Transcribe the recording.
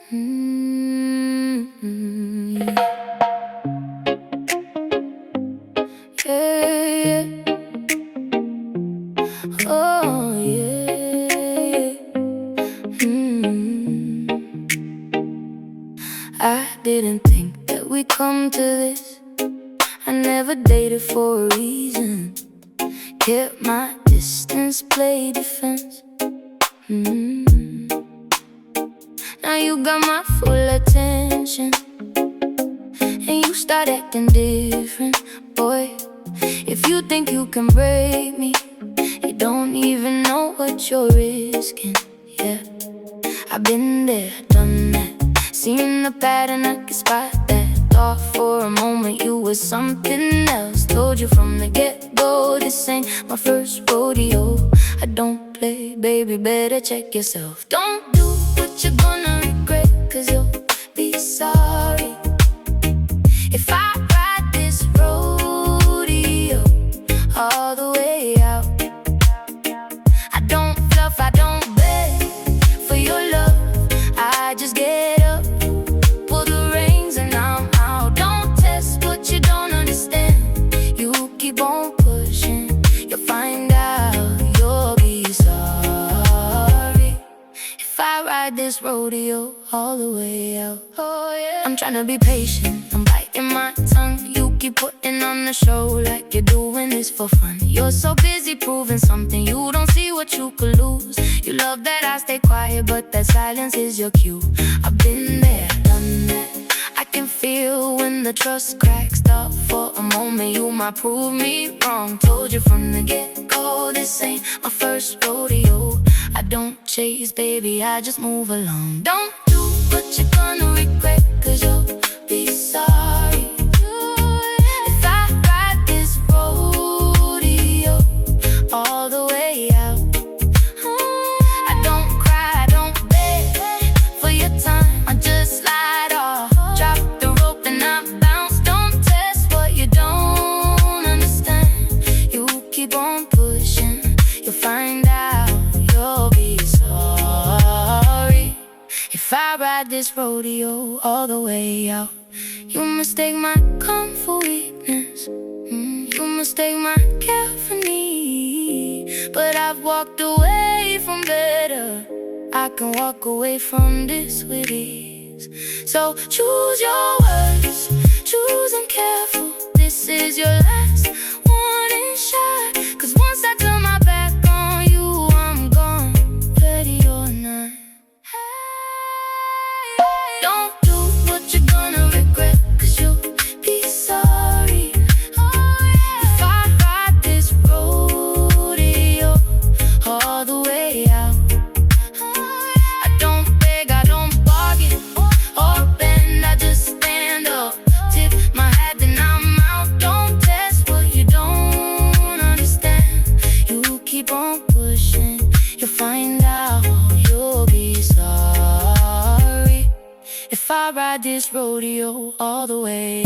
Mm-hmm. Yeah, yeah. Oh, yeah. Mm. I didn't think that we'd come to this. I never dated for a reason. Kept my distance, played defense. Now you got my full attention, and you start acting different. Boy, if you think you can break me, you don't even know what you're risking. Yeah, I've been there, done that, seen the pattern, I can spot that. Thought for a moment you were something else. Told you from the get-go, this ain't my first rodeo. I don't play, baby, better check yourself. Don't do what you're gonna regret, 'cause you'll be sorry. If I ride this rodeo all the way out, I don't bluff, I don't beg for your love. I just get up, pull the reins, and I'm out. Don't test what you don't understand. You keep on pushing, you'll find out you'll be sorry. If I ride this rodeo all the way out, oh yeah. I'm tryna be patient, I'm biting my tongue. You keep putting on the show like you're doing this for fun. You're so busy proving something, you don't see what you could lose. You love that I stay quiet, but that silence is your cue. I've been there, done that, I can feel when the trust cracks. Up for a moment, you might prove me wrong. Told you from the get-go, this ain't my first rodeo. I don't chase, baby, I just move along. Don't do what you're gonna regret, 'cause you'll be sorry. If I ride this rodeo all the way out, I don't cry, I don't beg for your time. I just slide off, drop the rope and I bounce. Don't test what you don't understand. You keep on pushing, you'll find out you'll be sorry. If I ride this rodeo all the way out, you mistake my calm for weakness. You mistake my care for need. But I've walked away from better, I can walk away from this with ease. So choose your words, choose them careful. This is your last warning shot, 'cause once I turn my back on you, I'm gone, ready or not. Don't do what you're gonna regret, 'cause you'll be sorry. If I ride this rodeo all the way out, I don't beg, I don't bargain or bend, I just stand up, tip my hat, then I'm out. Don't test what you don't understand. You keep on pushing, you'll find out you'll be sorry. If I ride this rodeo all the way